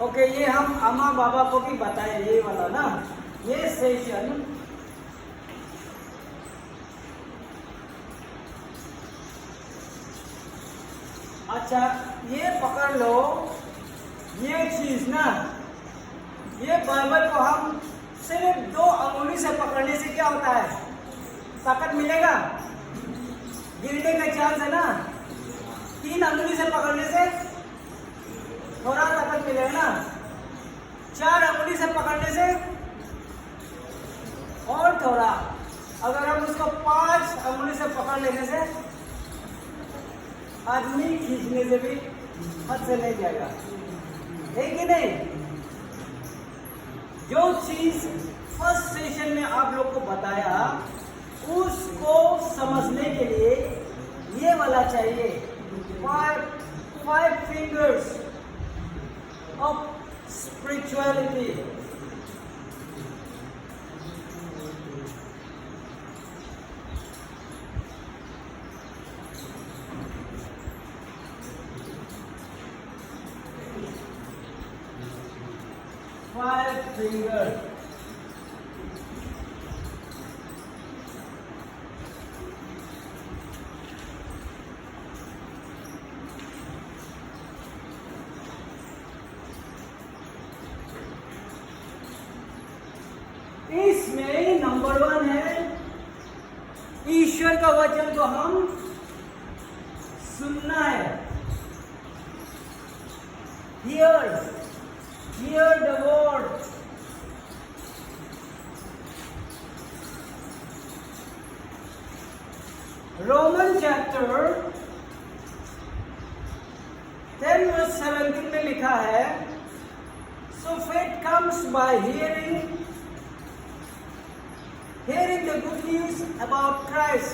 Okay, ये हम अम्मा बाबा को भी बताए, ये वाला ना, ये सेशन अच्छा, ये पकड़ लो, ये चीज ना, ये बाइबल को हम सिर्फ 2 अंगुली से पकड़ने से क्या होता है, ताकत मिलेगा? गिरने का चांस है ना। 3 अंगुली से पकड़ने से थोड़ा ताकत मिलेगा ना। 4 अंगुली से पकड़ने से और थोड़ा। अगर हम उसको 5 अंगुली से पकड़ लेने से आदमी खींचने से भी हाथ से नहीं जाएगा, है कि नहीं? जो चीज फर्स्ट सेशन में आप लोग को बताया, उसको समझने के लिए ये वाला चाहिए, 5 fingers of spirituality। Five fingers। इसमें नंबर 1 है ईश्वर का वचन को हम सुनना है। Hear the word। Roman chapter 10 verse 17 में लिखा है, so faith comes by hearing the good news about Christ।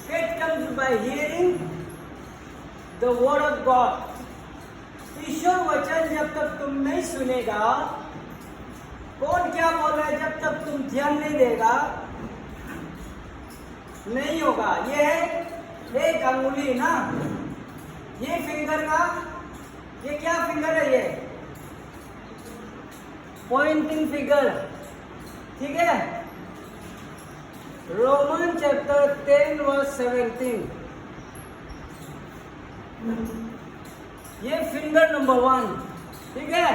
Faith comes by hearing the word of God। ईश्वर वचन जब तक तुम नहीं सुनेगा, कौन क्या बोल रहा है, जब तक तुम ध्यान नहीं देगा, नहीं होगा। ये है एक अंगुली ना, ये फिंगर का, ये क्या फिंगर है, ये पॉइंटिंग फिंगर, ठीक है। रोमन चैप्टर 10 verse 17, ये फिंगर नंबर 1, ठीक है,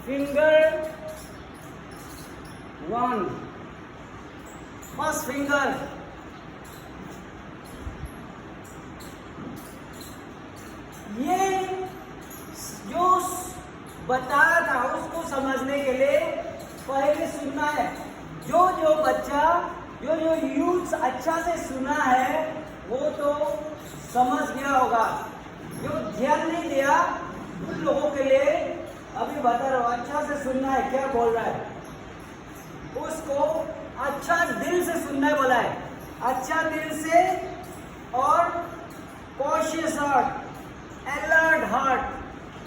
फिंगर 1, फर्स्ट फिंगर। ये जो बताया था उसको समझने के लिए पहले सुनना है। जो बच्चा, जो यूथ अच्छा से सुना है वो तो समझ गया होगा। जो ध्यान नहीं दिया उन लोगों के लिए अभी बता रहा हूं, अच्छा से सुनना है क्या बोल रहा है, उसको अच्छा दिल से सुनना है बोला है, अच्छा दिल से और कॉशियस हार्ट, अलर्ट हार्ट।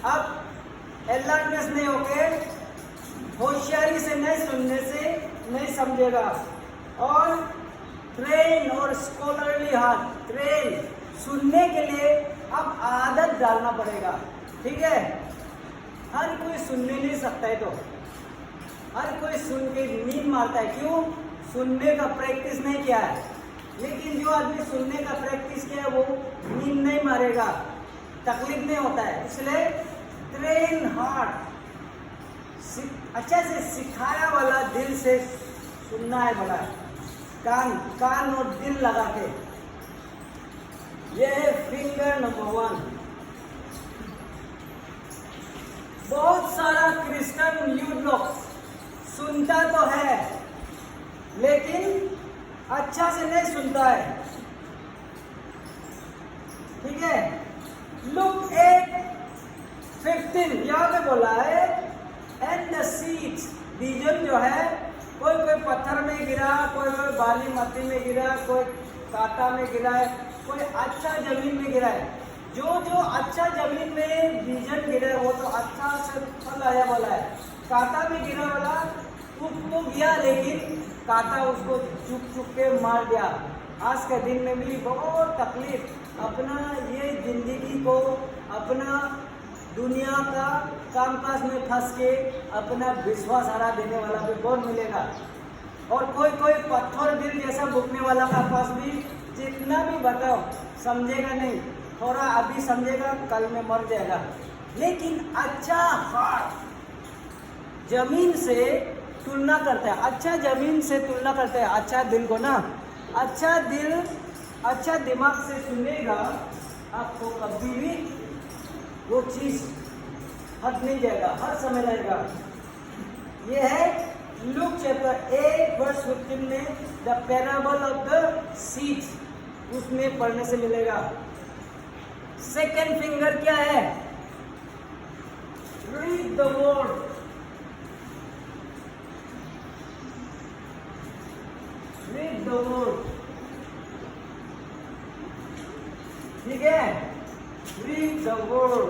अब अलर्टनेस नहीं होके होशियारी से नहीं सुनने से नहीं समझेगा। और ट्रेन और स्कॉलरली हार्ट, ट्रेन सुनने के लिए अब आदत डालना पड़ेगा, ठीक है। हर कोई सुनने नहीं सकता है, तो हर कोई सुन के नींद मारता है, क्यों? सुनने का प्रैक्टिस नहीं किया है। लेकिन जो आदमी सुनने का प्रैक्टिस किया है वो नींद नहीं मारेगा, तकलीफ नहीं होता है। इसलिए ट्रेन हार्ट, अच्छा से सिखाया वाला दिल से सुनना है बोला, कान और दिल लगा के। ये है फिंगर नंबर 1। बहुत सारा क्रिश्चियन यूथ लोग सुनता तो है लेकिन अच्छा से नहीं सुनता है, ठीक है। लुक 8:15 यहाँ पे बोला है, एंड द सीड्स, बीजन जो है, कोई पत्थर में गिरा, कोई बाली मट्टी में गिरा, कोई कांटा में गिरा है, कोई अच्छा जमीन में गिरा है। जो अच्छा जमीन में बीजन गिरा है वो तो अच्छा से फल आया बोला है। कांटा में गिरा वाला वो गया, लेकिन कांटा उसको चुप के मार दिया। आज के दिन में भी बहुत तकलीफ, अपना ये जिंदगी को अपना दुनिया का कामकाज में फंस के अपना विश्वास हरा देने वाला भी कौन मिलेगा? और कोई कोई पत्थर दिल जैसा भुगने वाला का पास भी जितना भी बताओ समझेगा नहीं, थोड़ा अभी समझेगा कल में मर जाएगा। लेकिन अच्छा हार्ट जमीन से तुलना करता है, अच्छा जमीन से तुलना करता है अच्छा दिल को ना। अच्छा दिल अच्छा दिमाग से सुनेगा, आपको कभी भी वो चीज हट नहीं जाएगा, हर समय रहेगा। ये है लूक चैप्टर 8 वर्स 15 में the parable of the seeds, उसमें पढ़ने से मिलेगा। सेकेंड फिंगर क्या है? Read the word. Read the word, ठीक है? Read the word.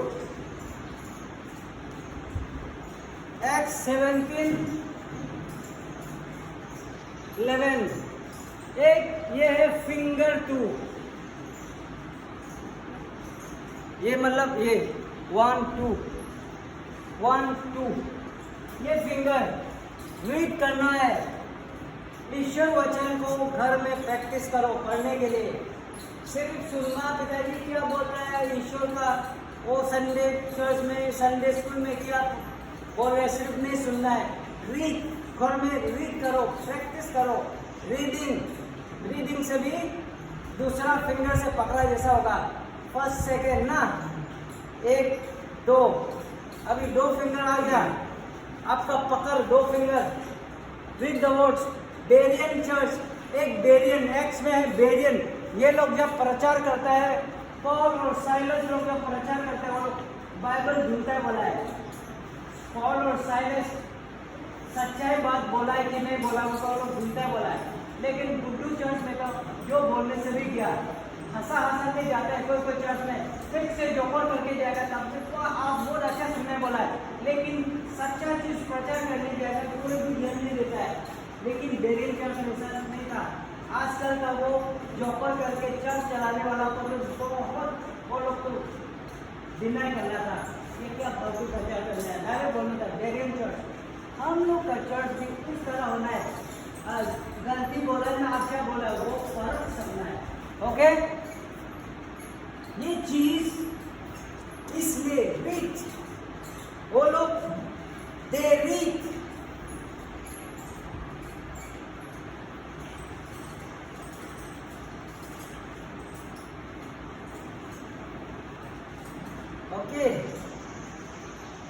Acts 17:11 एक ये है फिंगर 2, ये मतलब ये 1 2 1 2 ये फिंगर रीड करना है। ईश्वर वचन को घर में प्रैक्टिस करो पढ़ने के लिए। सिर्फ सुनना पिताजी क्या बोलता है ईश्वर का, वो संडे चर्च में संडे स्कूल में क्या बोल रहे, सिर्फ नहीं सुनना है, रीड घर में रीड करो, प्रैक्टिस करो। रीडिंग से भी दूसरा फिंगर से पकड़ा जैसा होगा, फर्स्ट सेकेंड ना, 1 2, अभी 2 फिंगर आ गया आपका, पकड़ 2 finger. Read the words. Berean church, एक बेरियन एक्स में है बेरियन, ये लोग जब प्रचार करता है, पॉल और साइलस लोग जब प्रचार करते हैं, वो बाइबल झूठा बोला है। पॉल और साइलस सच्चाई बात बोला है कि नहीं बोला, वो लोग झूठा बोला है। लेकिन गुड्डू चर्च में तो जो बोलने से भी गया, हंसा के जाता है कोई चर्च में, फिर से जोकर करके जाएगा, तब से तो आप बहुत अच्छा सुनने बोला है, लेकिन सच्चा चीज प्रचार करने जाएगा तो कोई भी ध्यान नहीं देता है। लेकिन बेरियन चर्च में ऐसा नहीं था। आजकल का वो जोकर करके चर्च चलाने वाला को बहुत वो लोग तो डिनाई कर रहा था, ये क्या फालतू प्रचार कर रहा है, डायरेक्ट बोलना था बेरियन चर्च। हम लोग का चर्च भी उस तरह होना है, गलती बोला ना अच्छा बोला, वो फर्क समझना है। ओके, ये चीज इसलिए रीच, वो लोग they reach, okay.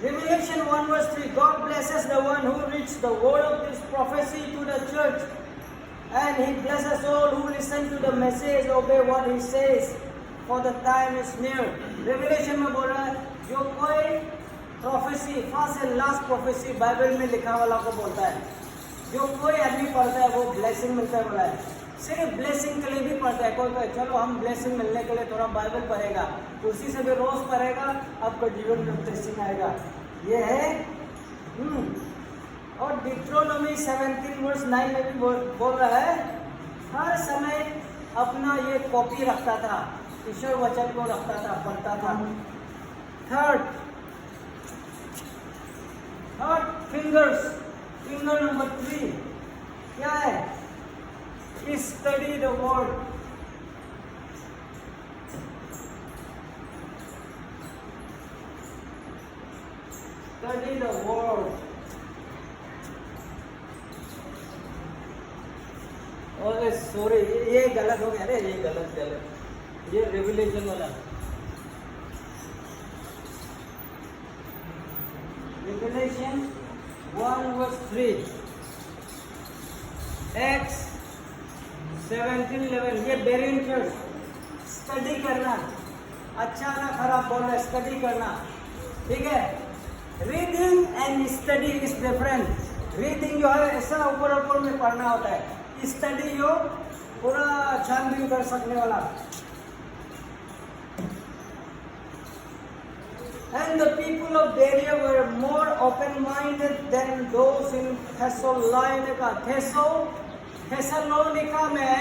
Revelation 1 verse 3, God blesses the one who reads the word of this prophecy to the church, and he blesses all who listen to the message, obey what he says, for the time is near. Revelation में बोल रहा है, जो कोई prophecy, first and last prophecy Bible में लिखा वाला को बोलता है, जो कोई आदमी पढ़ता है वो ब्लेसिंग मिलता है बोला है। सिर्फ ब्लेसिंग के लिए भी पढ़ता है, कोई चलो हम ब्लेसिंग मिलने के लिए थोड़ा बाइबल पढ़ेगा, उसी से भी रोज पढ़ेगा, आपका जीवन में ब्लेसिंग आएगा। ये है और डिट्रोनोमी 17 वर्स 9 में भी बोल रहा है, हर समय अपना ये कॉपी रखता था, ईश्वर वचन को रखता था, पढ़ता था। थर्ड फिंगर नंबर 3 क्या है? Study the word. Study the word. Okay sorry, ये गलत हो गया रे, ये गलत, ये रेवलेशन वाला। रेवलेशन 1 verse 3, Acts 17:11, ये बेरियन चर्च। स्टडी करना, अच्छा ना खराब बोल रहा है, स्टडी करना, ठीक है? Reading and study is different. Reading जो है ऐसा ऊपर में पढ़ना होता है, स्टडी जो पूरा छानबीन कर सकने वाला। And the people of Berea were more open-minded than those in Thessalonica में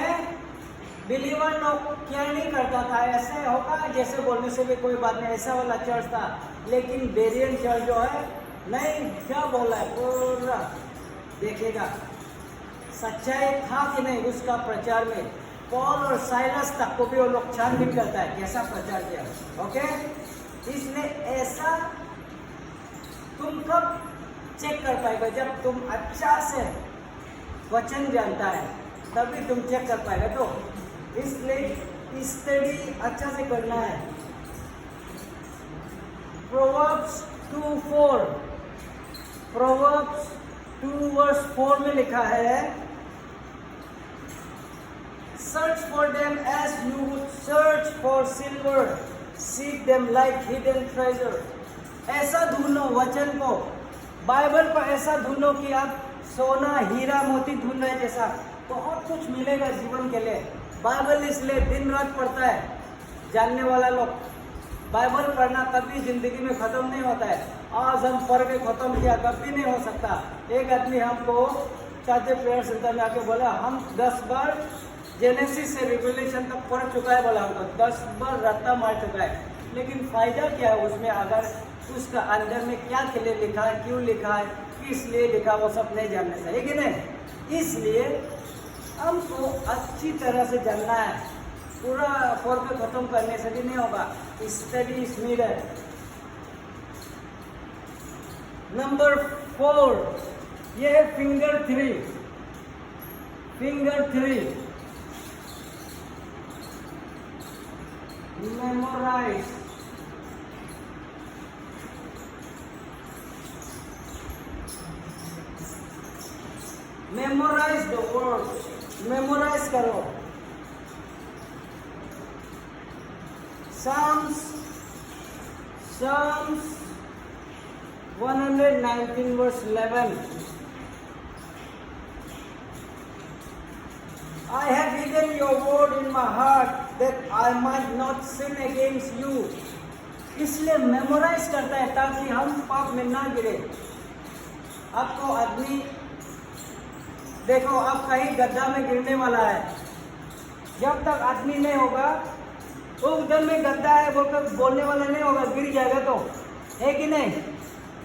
बिलीवर लोग क्या नहीं करता था, ऐसे होगा जैसे बोलने से भी कोई बात नहीं, ऐसा वाला चर्च था। लेकिन बेरियन चर्च जो है, नहीं क्या बोला है पूरा देखेगा सच्चाई था कि नहीं उसका प्रचार में। पॉल और साइलस तक को भी वो लोग छानबीन करता है कैसा प्रचार किया। ओके, इसलिए ऐसा तुम कब चेक कर पाएगा, जब तुम अच्छा से वचन जानता है तभी तुम चेक कर पाएगा। तो इसलिए स्टडी अच्छा से करना है। प्रोवर्ब्स 2:4, प्रोवर्ब्स 2:4 में लिखा है, search for them as you would search for silver, seek them like hidden treasure. ऐसा ढूंढो वचन को, बाइबल को ऐसा ढूंढो कि आप सोना हीरा मोती ढूंढ रहे जैसा, बहुत कुछ मिलेगा जीवन के लिए। बाइबल इसलिए दिन रात पढ़ता है जानने वाला लोग। बाइबल पढ़ना कभी जिंदगी में खत्म नहीं होता है। आज हम पढ़ के खत्म किया कभी नहीं हो सकता। एक आदमी हमको चाहते प्रेयर सेंटर में आके बोला हम 10 बार जेनेसिस से रिवलेशन तक पढ़ चुका है, बोला हमको 10 बार रत्ता मार चुका है, लेकिन फायदा क्या है उसमें अगर उसका अंदर में क्या के लिए लिखा है, क्यों लिखा है, किस लिए लिखा, वो सब नहीं जानने से, है कि नहीं। इसलिए हमको अच्छी तरह से जानना है, पूरा पढ़ के खत्म करने से भी नहीं होगा। Study is needed. नंबर 4, ये है finger 3, finger 3 memorise. Memorise the words, memorise करो। Psalms 119:11, I have hidden your word in my heart that I might not sin against you। इसलिए मेमोराइज करता है ताकि हम पाप में ना गिरे। आपको आदमी देखो, आप कहीं गड्ढा में गिरने वाला है, जब तक आदमी नहीं होगा वो उधर में गड्ढा है वो कब बोलने वाला नहीं होगा, गिर जाएगा तो, है कि नहीं।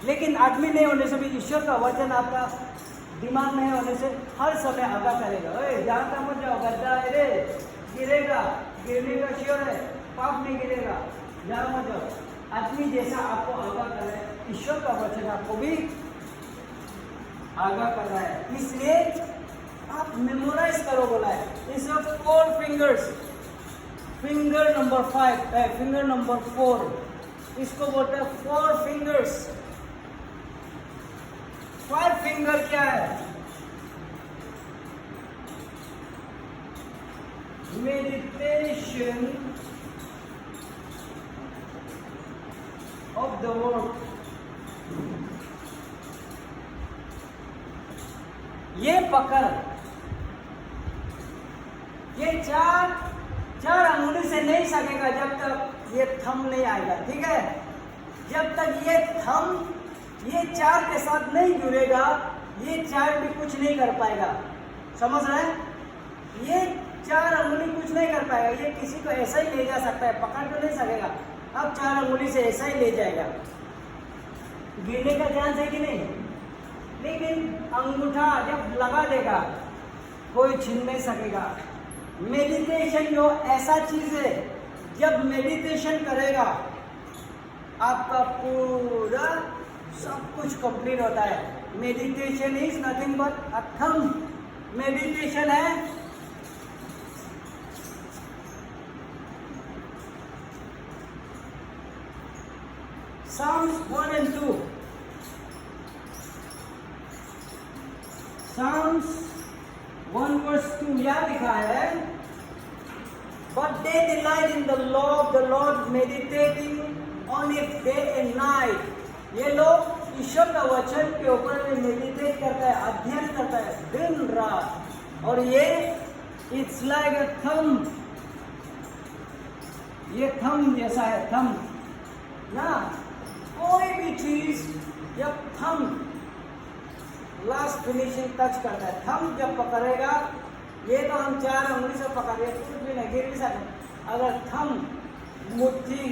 लेकिन आदमी नहीं होने से भी ईश्वर का वचन आपका दिमाग में होने से हर समय आगाह करेगा, ओए जहाँ तक मत जाओ, गड्ढा है रे, गिरेगा, गिरने का श्योर है, पाप नहीं गिरेगा, जहाँ मत जाओ। आदमी जैसा आपको आगाह कर रहा है, ईश्वर का वचन आपको भी आगाह कर रहा है। इसलिए आप मेमोराइज करो बोला है। इस 4 फिंगर्स, फिंगर नंबर 5 है, फिंगर नंबर 4, इसको बोलते हैं 4 फिंगर्स। 5 फिंगर क्या है? Meditation of the word. ये पकड़, ये चार अंगुली से नहीं सकेगा जब तक ये थंब नहीं आएगा, ठीक है। जब तक ये थंब ये 4 के साथ नहीं जुड़ेगा, ये 4 भी कुछ नहीं कर पाएगा। समझ रहे हैं? ये 4 अंगुली कुछ नहीं कर पाएगा। ये किसी को ऐसा ही ले जा सकता है, पकड़ तो नहीं सकेगा। अब 4 अंगुली से ऐसा ही ले जाएगा, गिरने का चांस है कि नहीं। लेकिन अंगूठा जब लगा देगा कोई छीन नहीं सकेगा। मेडिटेशन जो ऐसा चीज है, जब मेडिटेशन करेगा आपका पूरा सब कुछ कंप्लीट होता है। Meditation is nothing but a thumb. Meditation है Psalms 1 and 2, Psalms 1 verse 2 यहाँ लिखा है, but they delight in the law of the Lord, meditating on it day and night। ये लोग ईश्वर का वचन के ऊपर में मेडिटेट करता है, अध्ययन करता है दिन रात। और ये इट्स लाइक अ थंब, ये थंब जैसा है, थंब ना। कोई भी चीज जब थंब लास्ट फिनिशिंग टच करता है, थंब जब पकड़ेगा ये तो हम 4 उंगली से पकड़ रहे, कुछ भी नहीं, गिर भी सकते। अगर थम मुट्ठी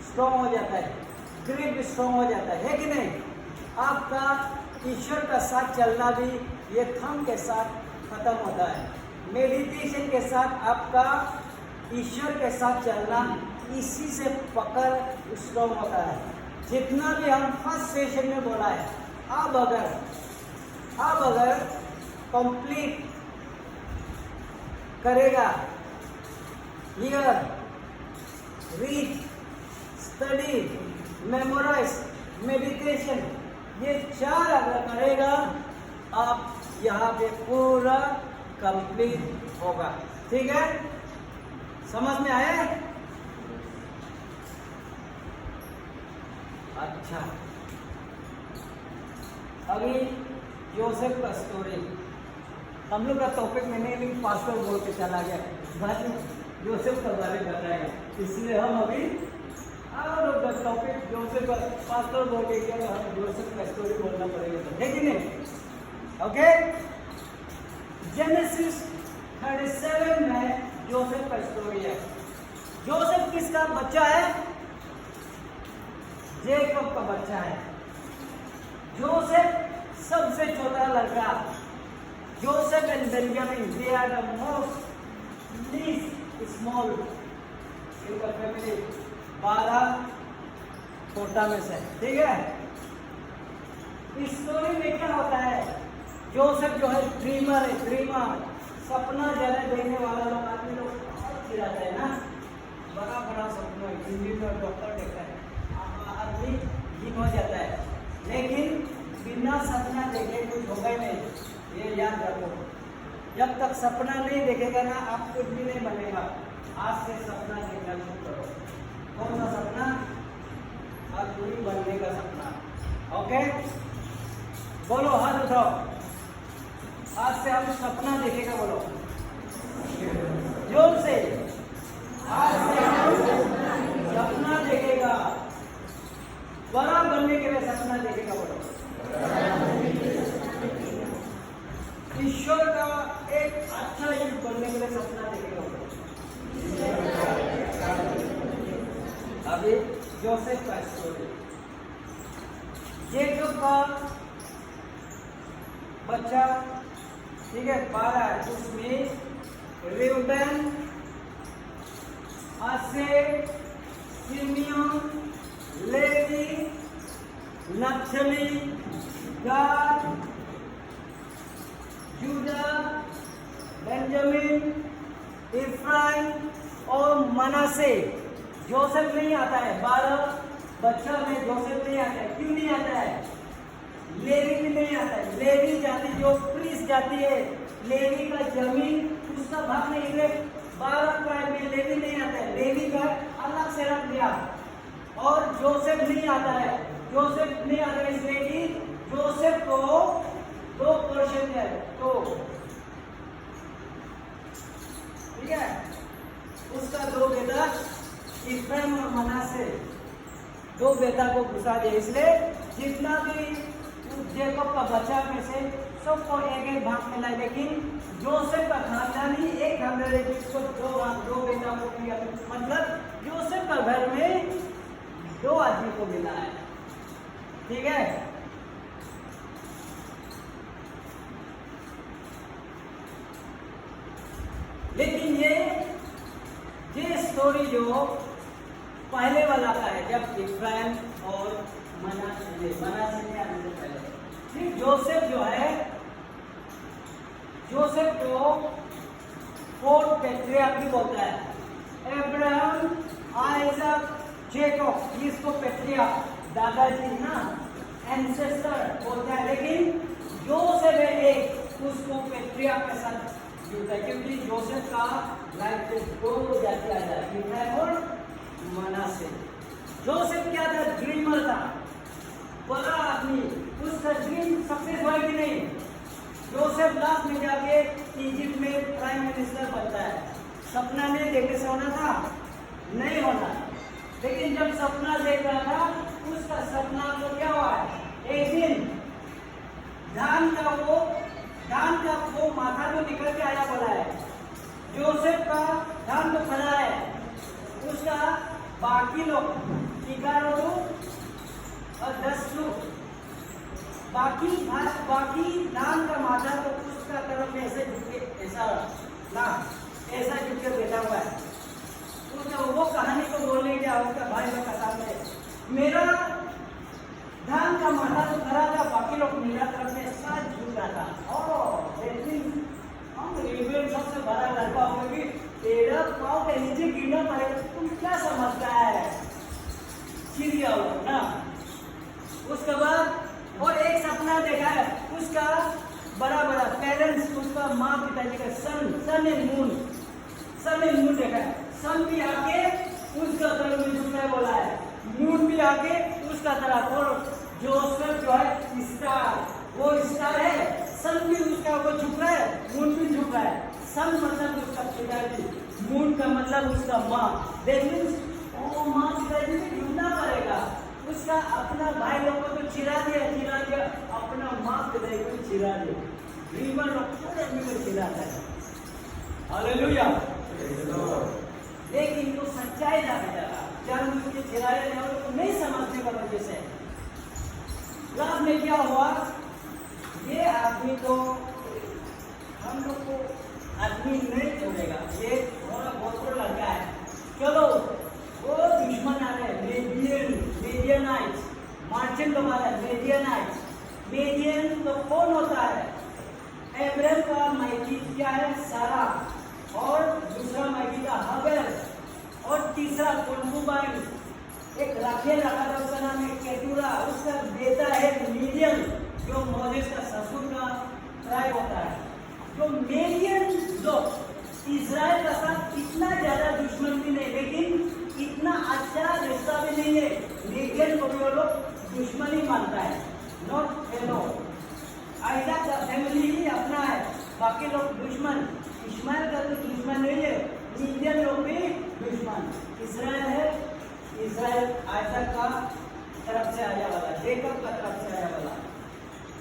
स्ट्रॉन्ग हो जाता है, ग्रिप भी स्ट्रॉन्ग हो जाता है कि नहीं? आपका ईश्वर का साथ चलना भी ये थम के साथ खत्म होता है। मेडिटेशन के साथ आपका ईश्वर के साथ चलना इसी से पकड़ स्ट्रॉन्ग होता है। जितना भी हम फर्स्ट सेशन में बोला है, अब अगर कंप्लीट करेगा, hear, read, study, memorise, meditation, ये 4 अगर करेगा, आप यहाँ पे पूरा कंप्लीट होगा। ठीक है, समझ में आया? अच्छा, अभी जोसेफ का स्टोरी, हम लोग का टॉपिक में नहीं, पास्टर बोल के चला गया, बाद में जोसेफ का बारे में बताएगा, इसलिए हम अभी out of the topic Joseph का पास्टर बोल के गया, हमें जोसेफ का स्टोरी बोलना पड़ेगा, है कि नहीं? ओके, जेनेसिस 37 में जोसेफ का स्टोरी है। जोसेफ किसका बच्चा है? जेकब का बच्चा है। जोसेफ सबसे छोटा लड़का। Joseph and Benjamin, they are the most least small in the family, 12 छोटा में से। ठीक है, इस स्टोरी में क्या होता है? जोसेफ जो है ड्रीमर है, ड्रीमर, सपना ज़्यादा देखने वाला लोग, आदमी लोग बहुत खिलाते हैं ना, बड़ा बड़ा सपना, इंजीनियर, डॉक्टर देखता है, आदमी ठीक हो जाता है, लेकिन बिना सपना देखे कुछ होगा ही नहीं, ये याद रखो। जब तक सपना नहीं देखेगा ना, आप कुछ भी नहीं बनेगा। आज से सपना देखना शुरू करो। कौन सा सपना? आदमी बनने का सपना। ओके, बोलो, हाथ उठाओ, आज से हम सपना देखेगा, बोलो जोर से, आज से हम सपना देखेगा, बड़ा बनने के लिए सपना देखेगा, बोलो ईश्वर का एक अच्छा युग बनने के लिए सपना देखेगा, बोलो। अभी जोसेफ का स्टोरी, जेकब का बच्चा, ठीक है, 12 है, उसमें रूबेन, आसेर, सिमियोन, लेवी, नप्तली, गाद, यहूदा, बेंजामिन, इफ्राइम और मनासे। जोसेफ नहीं आता है, 12 बच्चा में जोसेफ नहीं आता है। क्यों नहीं आता है? लेवी भी नहीं आता है। लेवी जाति जो प्रीस जाती है, लेवी का जमीन उसका भाग नहीं है। 12 ट्राइब में लेवी नहीं आता है, लेवी का अलग से रख दिया। और जोसेफ नहीं आता है, जोसेफ नहीं आता है इसलिए कि जोसेफ को 2 पोर्शन है, तो ठीक है, उसका 2 बेटा इफ्राइम और मनासे, 2 बेटा को घुसा दिया। इसलिए जितना भी जेकब का बच्चा में से सबको एक भाग मिला, लेकिन जोसेफ का खानदान ही एक खानदान है जिसको 2 बेटा को मिला। मतलब जोसेफ का घर में 2 आदमी को मिला है। ठीक है, लेकिन ये स्टोरी जो पहले वाला का है, जब इफ्राइम और मनासे ने आने से पहले, फिर जोसेफ जो है, जोसेफ को 4 पैट्रियार्क भी बोलता है। अब्राहम, आइजक, जेकब, इसको पैट्रियार्क, दादाजी ना, एंसेस्टर बोलता है। लेकिन जोसेफ है एक, उसको पैट्रियार्क के साथ जुड़ता है, क्योंकि जोसेफ का लाइफ में 2 जाति आ जाती है, इफ्राइम और मनासे। जोसेफ क्या था? ड्रीमर था, बड़ा आदमी, उसका ड्रीम सक्सेस हुआ कि नहीं? जोसेफ लास्ट में जाके इजिप्ट में प्राइम मिनिस्टर बनता है। सपना नहीं देखने से होना था? नहीं होना। लेकिन जब सपना देख रहा था, उसका सपना तो क्या हुआ है? एक दिन धान का वो माथा तो निकल के आया बोला है, जोसेफ का धाम तो खड़ा है, उसका बाकी लोग 11 लोग और 10 लोग बाकी धाम का माथा तो उसका तरफ ऐसे झुके, ऐसा ना ऐसा झुके बैठा हुआ है। उसका वो कहानी को बोलने क्या उसका भाई लोग का सामने मेरा धाम का माथा तो खड़ा था, बाकी लोग मेरा तरफ से साथ झुक रहा था। और हम सबसे बड़ा लड़का होगा कि तेरा पाँव के नीचे गिरना पड़ेगा, तुम क्या समझता है, चिड़िया हो ना। उसके बाद और एक सपना देखा है उसका बड़ा बड़ा पेरेंट्स, उसका माँ पिताजी का सन एंड मून देखा है। सन भी आके उसका तरफ में झुकना बोला है, मून भी आके उसका तरफ, और जोसेफ जो है स्टार, वो स्टार है। सन भी उसका ऊपर झुक रहा है, मून भी झुक रहा है। सन मतलब उसका पिताजी, मून का मतलब उसका माँ। देखिए ओ माँ पिताजी से झुकना पड़ेगा। उसका अपना भाई लोग को तो चिरा दिया, अपना माँ पिताजी को चिरा दिया। ड्रीमर लोग पूरे आदमी को चिराता है। हालेलुया। लेकिन वो सच्चाई ना बेटा, जब उसके चिराया नहीं समझने का वजह से लाभ में क्या हुआ, ये आदमी को हम लोग को आदमी नहीं छोड़ेगा, ये बहुत लड़का है। चलो वो दुश्मन आ रहे मेडियनाइट्स, मार्चिन लोग आ रहे मेडियन तो कौन होता है, अब्राहम का मायकी क्या है सारा, और दूसरा मायकी का हबेल, और तीसरा कुलबुबाइन एक राखेल रखा था, उसका नाम है केटूरा, उसका बेटा है मीडियन जो मोजेस का ससुर का ट्राइब होता है। जो मीडियन लोग इजराइल का साथ इतना ज्यादा दुश्मन भी नहीं, लेकिन इतना अच्छा रिश्ता भी नहीं है। मीडियन को भी वो लोग दुश्मनी मानता है, नॉट फेलो। आइजाक का फैमिली ही अपना है, बाकी लोग दुश्मन। इस्माइल का तो दुश्मन नहीं है, मीडियन लोग भी दुश्मन। इजराइल है, इजराइल आइजाक का तरफ से आया वाला, जेकब का तरफ से आया वाला।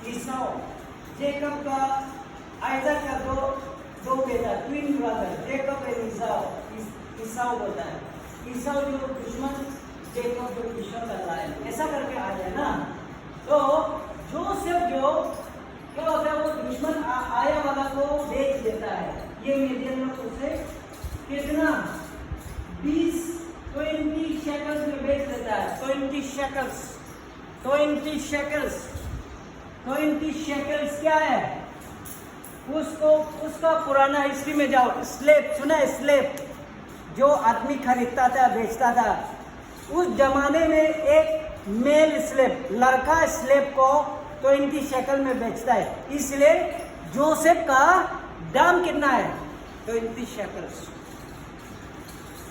ईसाऊ, जेकब का आइजाक का दो बेटा, ट्विन ब्रदर, जेकब एंड ईसाऊ होता है। ईसाऊ जो दुश्मन, जेकब जो दुश्मन कर रहा है, ऐसा करके आ जाए ना। तो जोसेफ जो क्या होता है, वो दुश्मन आया वाला को बेच देता है। ये मीडियन लोग उसे कितना 20 शेकल्स में बेच देता है। 20 शेकल्स क्या है, उसका पुराना हिस्ट्री में जाओ। स्लेब सुना है, स्लेब जो आदमी खरीदता था, बेचता था। उस जमाने में एक मेल स्लेब, लड़का स्लेब को 20 शेकल में बेचता है। इसलिए जोसेफ का दाम कितना है, 20 शेकल्स।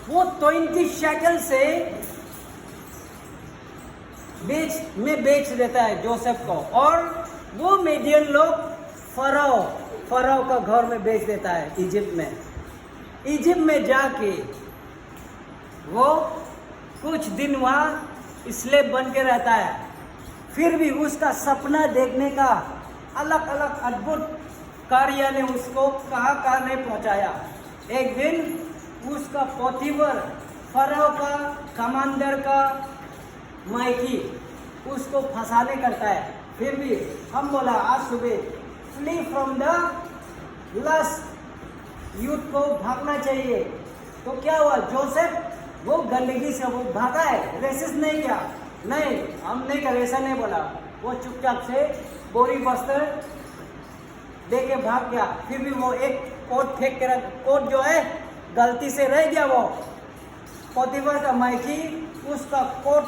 वो 20 शेकल से बेच देता है जोसेफ को, और वो मीडियन लोग फराओ का घर में बेच देता है इजिप्ट में जाके वो कुछ दिन वहाँ स्लेब बन के रहता है। फिर भी उसका सपना देखने का अलग अलग अद्भुत कार्य ने उसको कहाँ नहीं पहुँचाया। एक दिन उसका पोतीफर, फराओ का कमांडर का माइकी उसको फंसाने करता है। फिर भी हम बोला आज सुबह flee from the lust, youth को भागना चाहिए। तो क्या हुआ, जोसेफ वो गंदगी से वो भागा है, रेसिस नहीं किया, नहीं हम नहीं कर, ऐसा नहीं बोला। वो चुपचाप से बोरी बस्तर दे के भाग गया। फिर भी वो एक कोट फेंक के कोट जो है गलती से रह गया, वो पोतीफर का माइकी उसका कोट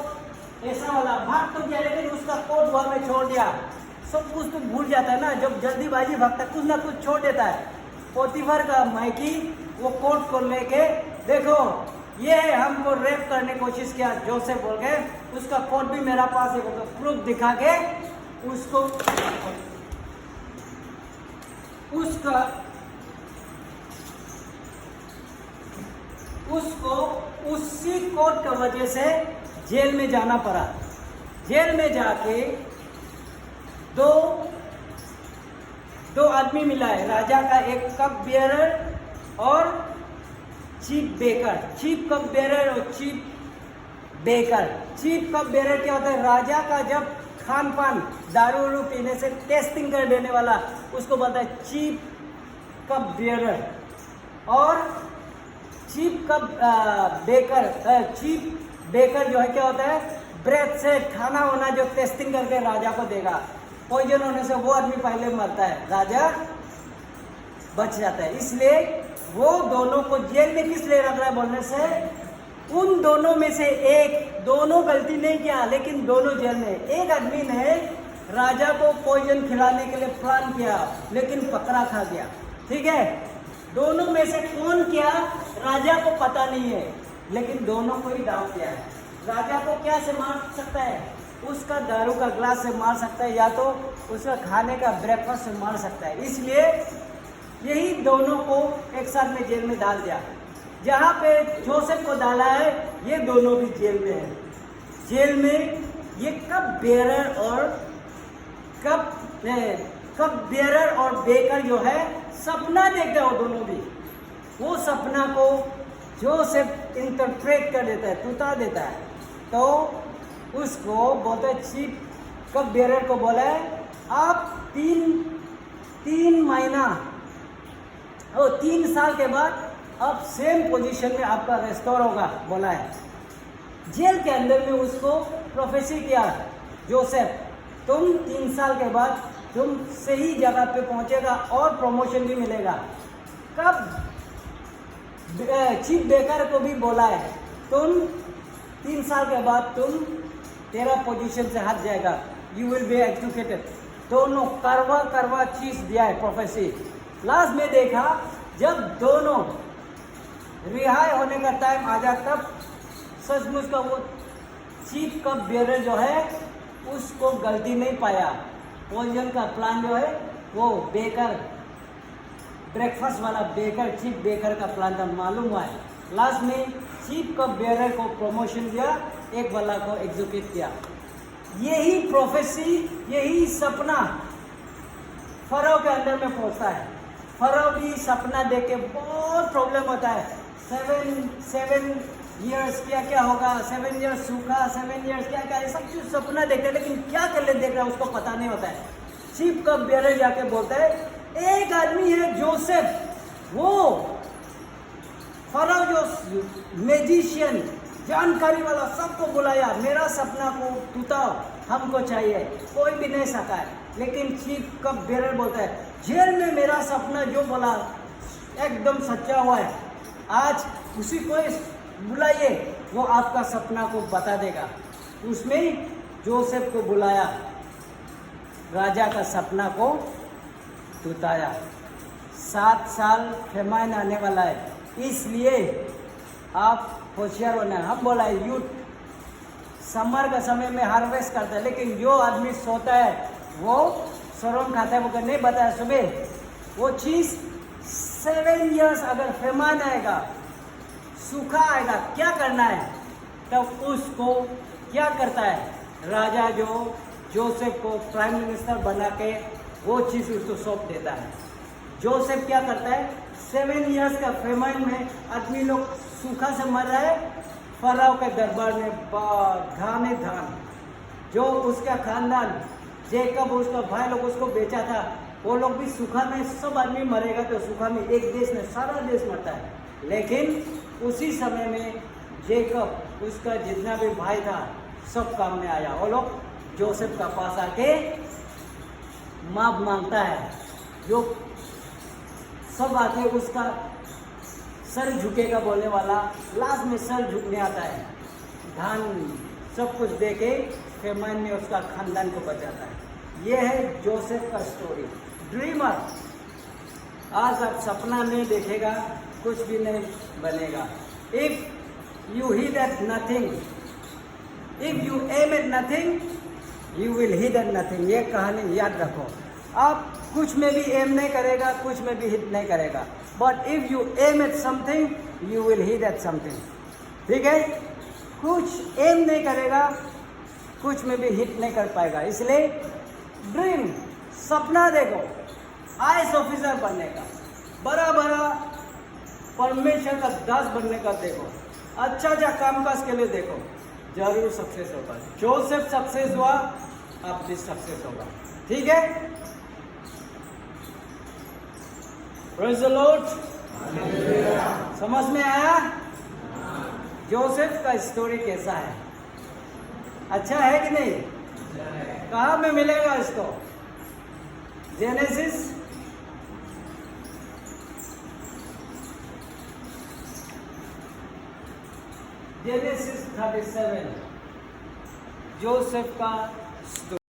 ऐसा वाला भाग तो गया, लेकिन उसका कोट वहां में छोड़ दिया। सब कुछ तो भूल जाता है ना, जब जल्दीबाजी भागता कुछ ना कुछ छोड़ देता है। पोतीफर का माइकी वो कोट को लेके, देखो ये है हमको रेप करने की कोशिश किया जोसेफ बोल के, उसका कोट भी मेरा पास है, तो प्रूफ दिखा के उसको उसी कोट की वजह से जेल में जाना पड़ा। जेल में जाके दो आदमी मिला है, राजा का एक कप बियरर और chief baker, chief cup bearer और chief baker. Chief cup bearer क्या होता है? राजा का जब खान पान दारू वारू पीने से टेस्टिंग कर देने वाला, उसको बोलता है चीफ कप बेरर। और chief cup baker, chief baker जो है क्या होता है? ब्रेथ से खाना वाना जो टेस्टिंग करके राजा को देगा, पॉइजन होने से वो आदमी पहले मरता है, राजा बच जाता है। इसलिए वो दोनों को जेल में किस लिए रख रहा है बोलने से, उन दोनों में से एक, दोनों गलती नहीं किया लेकिन दोनों जेल में। एक आदमी ने राजा को पॉइजन खिलाने के लिए प्लान किया लेकिन पकड़ा खा गया, ठीक है। दोनों में से कौन किया राजा को पता नहीं है, लेकिन दोनों को ही डाउट किया है। राजा को क्या से मार सकता है? उसका दारू का ग्लास से मार सकता है, या तो उसका खाने का ब्रेकफास्ट से मार सकता है। इसलिए यही दोनों को एक साथ में जेल में डाल दिया। जहाँ पे जोसेफ को डाला है, ये दोनों भी जेल में है। जेल में ये कप बेरर और बेकर जो है सपना देखता है, वो दोनों भी। वो सपना को जोसेफ इंटरप्रेट कर देता है, तुता देता है। तो उसको बोलते हैं, चीफ कप बेरर को बोला है आप तीन साल के बाद अब सेम पोजीशन में आपका रेस्टोर होगा, बोला है। जेल के अंदर में उसको प्रोफेसी किया जोसेफ, तुम 3 साल के बाद तुम सही जगह पे पहुंचेगा और प्रमोशन भी मिलेगा। कब चीफ बेकर को भी बोला है, तुम 3 साल के बाद तेरा पोजीशन से हट जाएगा, यू विल बी एजुकेटेड। दोनों करवा चीज दिया है प्रोफेसी। लास्ट में देखा जब दोनों रिहाई होने का टाइम आ जाता, तब सचमुच का वो चीफ कप बेरर जो है उसको गलती नहीं पाया। पॉइजन का प्लान जो है वो बेकर, ब्रेकफास्ट वाला बेकर, चीफ बेकर का प्लान था, मालूम हुआ है। लास्ट में चीफ कप बेरर को प्रमोशन दिया, एक वाला को एग्जीक्यूट किया। यही प्रोफेसी, यही सपना फराव के अंदर में पहुंचता है। फराव भी सपना देख के बहुत प्रॉब्लम होता है। 7 इयर्स क्या होगा, 7 इयर्स सूखा, 7 इयर्स क्या सब कुछ सपना देखते हैं, लेकिन क्या कर ले देख रहा है उसको पता नहीं होता है। चीफ कप बेरर जाके बोलता है, एक आदमी है जोसेफ, वो फराव जो मैजिशियन जानकारी वाला, सबको बुलाया, मेरा सपना को टूटाओ, हमको चाहिए, कोई भी नहीं सका है। लेकिन चीफ कप बेरर बोलता है, जेल में मेरा सपना जो बोला एकदम सच्चा हुआ है, आज उसी को बुलाइए, वो आपका सपना को बता देगा। उसमें जोसेफ को बुलाया, राजा का सपना को टूटाया। 7 साल फेमाइन आने वाला है, इसलिए आप होशियार होना है। हम बोला है यूथ समर का समय में हार्वेस्ट करता है, लेकिन जो आदमी सोता है वो सरौन खाता है, वो नहीं बताया सुबह वो चीज 7 इयर्स अगर फेमान आएगा, सूखा आएगा, क्या करना है? तब उसको क्या करता है राजा, जो जोसेफ को प्राइम मिनिस्टर बना के वो चीज़ उसको सौंप देता है। जोसेफ क्या करता है, 7 इयर्स का फेमाइन में आदमी लोग सूखा से मर रहा है, फराव के दरबार में धान धान, जो उसका खानदान जेकब, उसका भाई लोग उसको बेचा था, वो लोग भी सूखा में, सब आदमी मरेगा तो सूखा में एक देश में सारा देश मरता है। लेकिन उसी समय में जेकब, उसका जितना भी भाई था, सब काम में आया। वो लोग जोसेफ का पास आके माफ मांगता है, जो सब आके उसका सर झुकेगा बोलने वाला, लास्ट में सर झुकने आता है, धान सब कुछ दे के फेमाइन में उसका खानदान को बचाता है। ये है जोसेफ का स्टोरी। ड्रीमर, आज आप सपना नहीं देखेगा, कुछ भी नहीं बनेगा। If you hit at nothing, if you aim at nothing, you will hit at nothing. ये कहानी याद रखो। आप कुछ में भी एम नहीं करेगा, कुछ में भी हिट नहीं करेगा, but if you aim at something, you will hit at something. ठीक है, कुछ एम नहीं करेगा, कुछ में भी हिट नहीं कर पाएगा। इसलिए ड्रीम, सपना देखो, आईएएस ऑफिसर बनने का, बड़ा बड़ा परमेश्वर का दास बनने का देखो, अच्छा अच्छा कामकाज के लिए देखो, जरूर सक्सेस होगा। जोसेफ सक्सेस हुआ, आप भी सक्सेस होगा। ठीक है, प्रेज़ द लॉर्ड। समझ में आया जोसेफ का स्टोरी कैसा है? अच्छा है कि नहीं? कहाँ में मिलेगा इसको? जेनेसिस जेनेसिस 37 जोसेफ का स्टोरी।